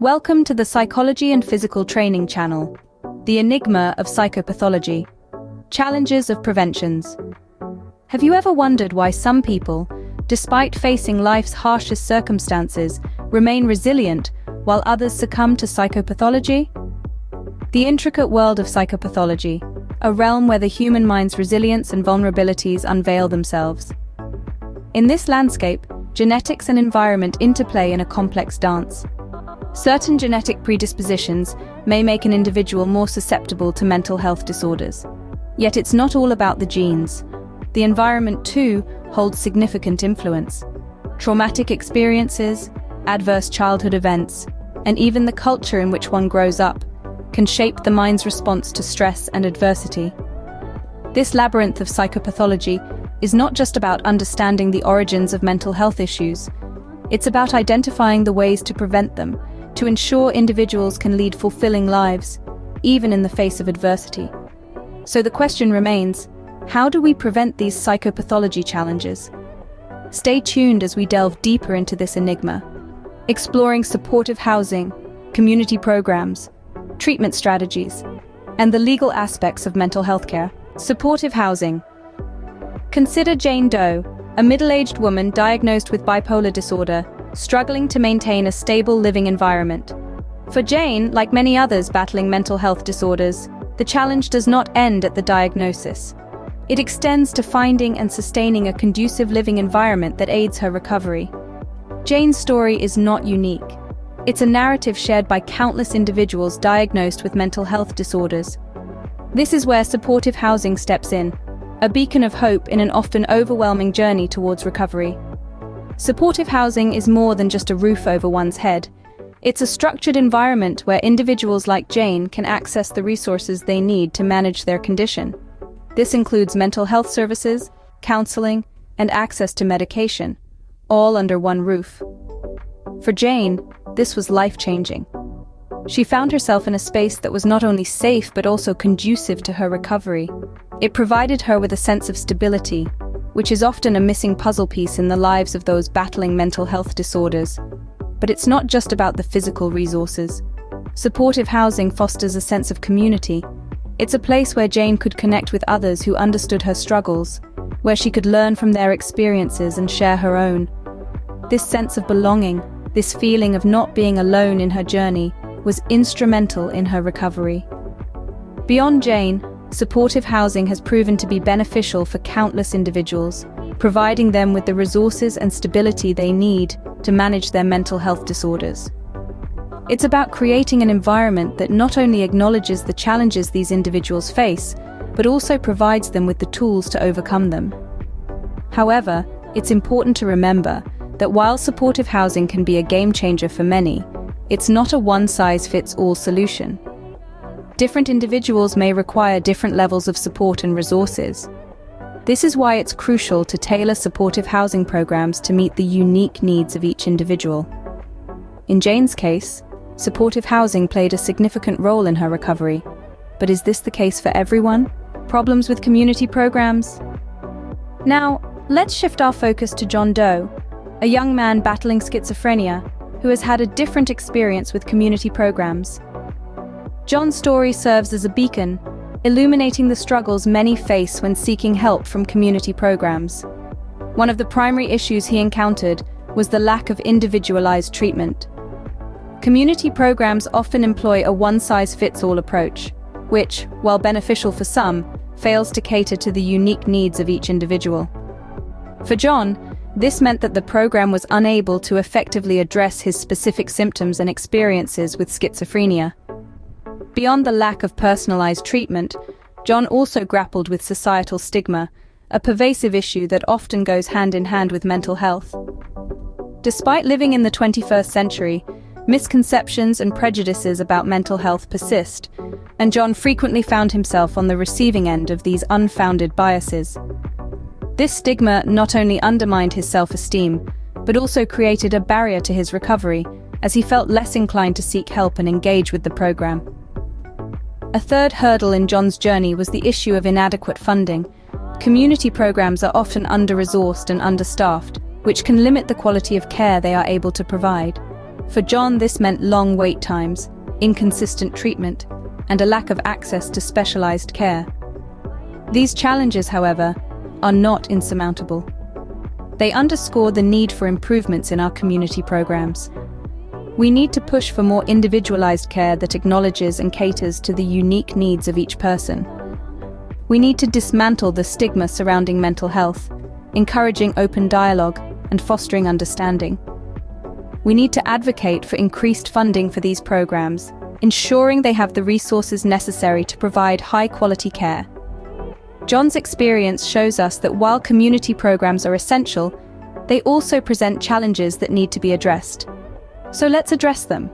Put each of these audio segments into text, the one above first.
Welcome to the Psychology and Physical Training channel, the enigma of psychopathology, challenges of preventions. Have you ever wondered why some people, despite facing life's harshest circumstances, remain resilient while others succumb to psychopathology? The intricate world of psychopathology, a realm where the human mind's resilience and vulnerabilities unveil themselves. In this landscape, genetics and environment interplay in a complex dance. Certain genetic predispositions may make an individual more susceptible to mental health disorders. Yet it's not all about the genes. The environment, too, holds significant influence. Traumatic experiences, adverse childhood events, and even the culture in which one grows up can shape the mind's response to stress and adversity. This labyrinth of psychopathology is not just about understanding the origins of mental health issues. It's about identifying the ways to prevent them, to ensure individuals can lead fulfilling lives, even in the face of adversity. So the question remains, how do we prevent these psychopathology challenges? Stay tuned as we delve deeper into this enigma, exploring supportive housing, community programs, treatment strategies, and the legal aspects of mental health care. Supportive housing. Consider Jane Doe, a middle-aged woman diagnosed with bipolar disorder, struggling to maintain a stable living environment. For Jane, like many others battling mental health disorders, the challenge does not end at the diagnosis. It extends to finding and sustaining a conducive living environment that aids her recovery. Jane's story is not unique. It's a narrative shared by countless individuals diagnosed with mental health disorders. This is where supportive housing steps in, a beacon of hope in an often overwhelming journey towards recovery. Supportive housing is more than just a roof over one's head. It's a structured environment where individuals like Jane can access the resources they need to manage their condition. This includes mental health services, counseling, and access to medication, all under one roof. For Jane, this was life-changing. She found herself in a space that was not only safe but also conducive to her recovery. It provided her with a sense of stability, which is often a missing puzzle piece in the lives of those battling mental health disorders. But it's not just about the physical resources. Supportive housing fosters a sense of community. It's a place where Jane could connect with others who understood her struggles, where she could learn from their experiences and share her own. This sense of belonging, this feeling of not being alone in her journey, was instrumental in her recovery. Beyond Jane, supportive housing has proven to be beneficial for countless individuals, providing them with the resources and stability they need to manage their mental health disorders. It's about creating an environment that not only acknowledges the challenges these individuals face, but also provides them with the tools to overcome them. However, it's important to remember that while supportive housing can be a game changer for many, it's not a one-size-fits-all solution. Different individuals may require different levels of support and resources. This is why it's crucial to tailor supportive housing programs to meet the unique needs of each individual. In Jane's case, supportive housing played a significant role in her recovery. But is this the case for everyone? Problems with community programs? Now, let's shift our focus to John Doe, a young man battling schizophrenia who has had a different experience with community programs. John's story serves as a beacon, illuminating the struggles many face when seeking help from community programs. One of the primary issues he encountered was the lack of individualized treatment. Community programs often employ a one-size-fits-all approach, which, while beneficial for some, fails to cater to the unique needs of each individual. For John, this meant that the program was unable to effectively address his specific symptoms and experiences with schizophrenia. Beyond the lack of personalized treatment, John also grappled with societal stigma, a pervasive issue that often goes hand in hand with mental health. Despite living in the 21st century, misconceptions and prejudices about mental health persist, and John frequently found himself on the receiving end of these unfounded biases. This stigma not only undermined his self-esteem, but also created a barrier to his recovery, as he felt less inclined to seek help and engage with the program. A third hurdle in John's journey was the issue of inadequate funding. Community programs are often under-resourced and understaffed, which can limit the quality of care they are able to provide. For John, this meant long wait times, inconsistent treatment, and a lack of access to specialized care. These challenges, however, are not insurmountable. They underscore the need for improvements in our community programs. We need to push for more individualized care that acknowledges and caters to the unique needs of each person. We need to dismantle the stigma surrounding mental health, encouraging open dialogue and fostering understanding. We need to advocate for increased funding for these programs, ensuring they have the resources necessary to provide high-quality care. John's experience shows us that while community programs are essential, they also present challenges that need to be addressed. So let's address them.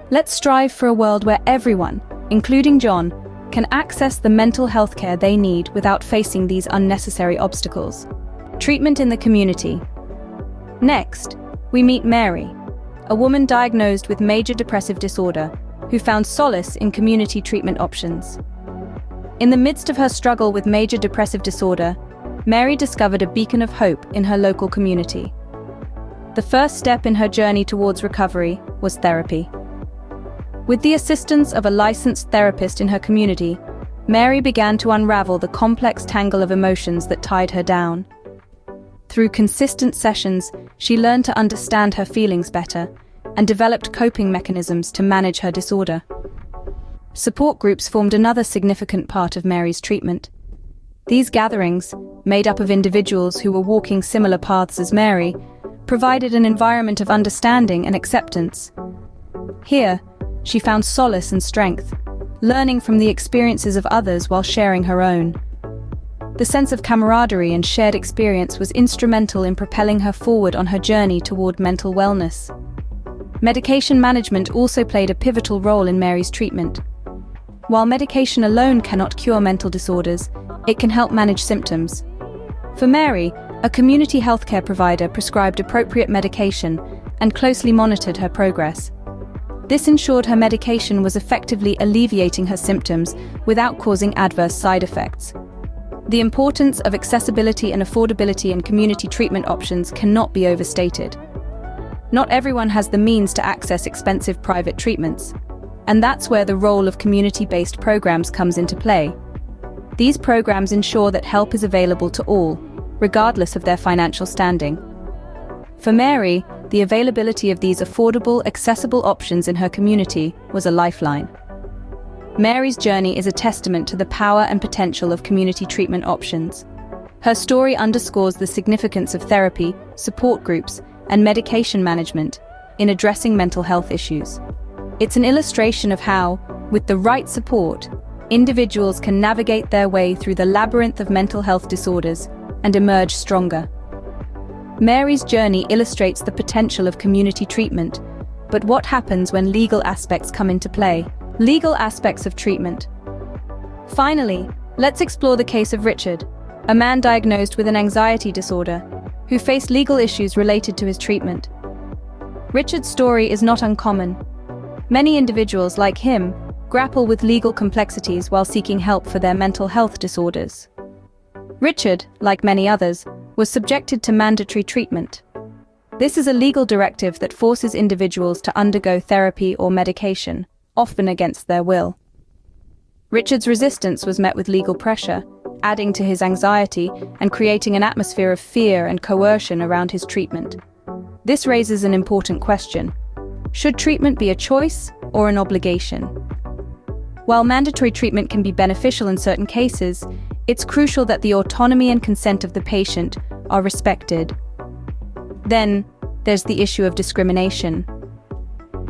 Let's strive for a world where everyone, including John, can access the mental health care they need without facing these unnecessary obstacles. Treatment in the community. Next, we meet Mary, a woman diagnosed with major depressive disorder, who found solace in community treatment options. In the midst of her struggle with major depressive disorder, Mary discovered a beacon of hope in her local community. The first step in her journey towards recovery was therapy. With the assistance of a licensed therapist in her community, Mary began to unravel the complex tangle of emotions that tied her down. Through consistent sessions, she learned to understand her feelings better and developed coping mechanisms to manage her disorder. Support groups formed another significant part of Mary's treatment. These gatherings, made up of individuals who were walking similar paths as Mary, provided an environment of understanding and acceptance. Here, she found solace and strength, learning from the experiences of others while sharing her own. The sense of camaraderie and shared experience was instrumental in propelling her forward on her journey toward mental wellness. Medication management also played a pivotal role in Mary's treatment. While medication alone cannot cure mental disorders, it can help manage symptoms. For Mary, a community healthcare provider prescribed appropriate medication and closely monitored her progress. This ensured her medication was effectively alleviating her symptoms without causing adverse side effects. The importance of accessibility and affordability in community treatment options cannot be overstated. Not everyone has the means to access expensive private treatments, and that's where the role of community-based programs comes into play. These programs ensure that help is available to all, regardless of their financial standing. For Mary, the availability of these affordable, accessible options in her community was a lifeline. Mary's journey is a testament to the power and potential of community treatment options. Her story underscores the significance of therapy, support groups, and medication management in addressing mental health issues. It's an illustration of how, with the right support, individuals can navigate their way through the labyrinth of mental health disorders and emerge stronger. Mary's journey illustrates the potential of community treatment, but what happens when legal aspects come into play? Legal aspects of treatment. Finally, let's explore the case of Richard, a man diagnosed with an anxiety disorder, who faced legal issues related to his treatment. Richard's story is not uncommon. Many individuals, like him, grapple with legal complexities while seeking help for their mental health disorders. Richard, like many others, was subjected to mandatory treatment. This is a legal directive that forces individuals to undergo therapy or medication, often against their will. Richard's resistance was met with legal pressure, adding to his anxiety and creating an atmosphere of fear and coercion around his treatment. This raises an important question. Should treatment be a choice or an obligation? While mandatory treatment can be beneficial in certain cases, it's crucial that the autonomy and consent of the patient are respected. Then, there's the issue of discrimination.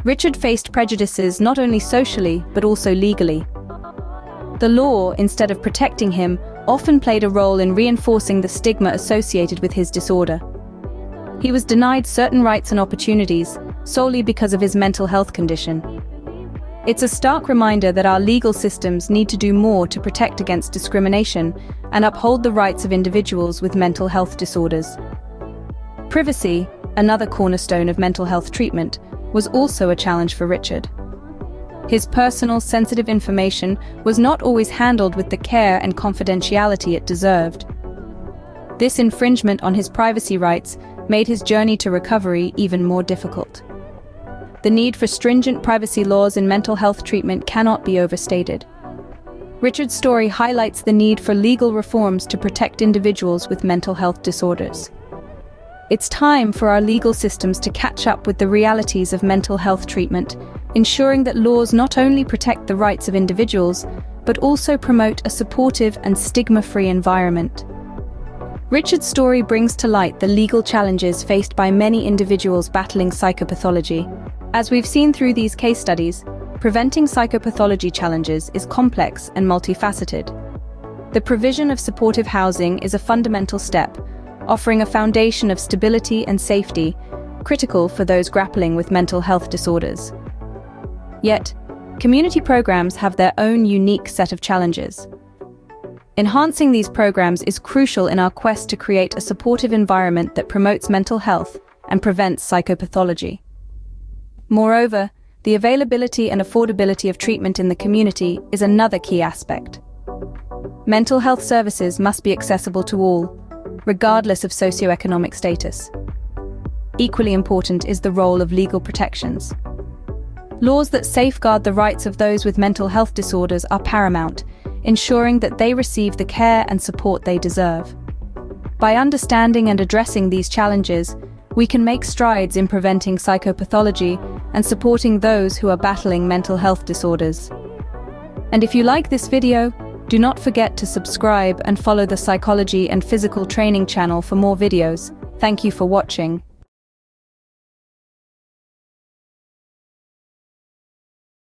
Richard faced prejudices not only socially, but also legally. The law, instead of protecting him, often played a role in reinforcing the stigma associated with his disorder. He was denied certain rights and opportunities solely because of his mental health condition. It's a stark reminder that our legal systems need to do more to protect against discrimination and uphold the rights of individuals with mental health disorders. Privacy, another cornerstone of mental health treatment, was also a challenge for Richard. His personal, sensitive information was not always handled with the care and confidentiality it deserved. This infringement on his privacy rights made his journey to recovery even more difficult. the need for stringent privacy laws in mental health treatment cannot be overstated. Richard's story highlights the need for legal reforms to protect individuals with mental health disorders. It's time for our legal systems to catch up with the realities of mental health treatment, ensuring that laws not only protect the rights of individuals, but also promote a supportive and stigma-free environment. Richard's story brings to light the legal challenges faced by many individuals battling psychopathology. As we've seen through these case studies, preventing psychopathology challenges is complex and multifaceted. The provision of supportive housing is a fundamental step, offering a foundation of stability and safety, critical for those grappling with mental health disorders. Yet, community programs have their own unique set of challenges. Enhancing these programs is crucial in our quest to create a supportive environment that promotes mental health and prevents psychopathology. Moreover, the availability and affordability of treatment in the community is another key aspect. Mental health services must be accessible to all, regardless of socioeconomic status. Equally important is the role of legal protections. Laws that safeguard the rights of those with mental health disorders are paramount, ensuring that they receive the care and support they deserve. By understanding and addressing these challenges, we can make strides in preventing psychopathology and supporting those who are battling mental health disorders. And if you like this video, do not forget to subscribe and follow the Psychology and Physical Training channel for more videos. Thank you for watching.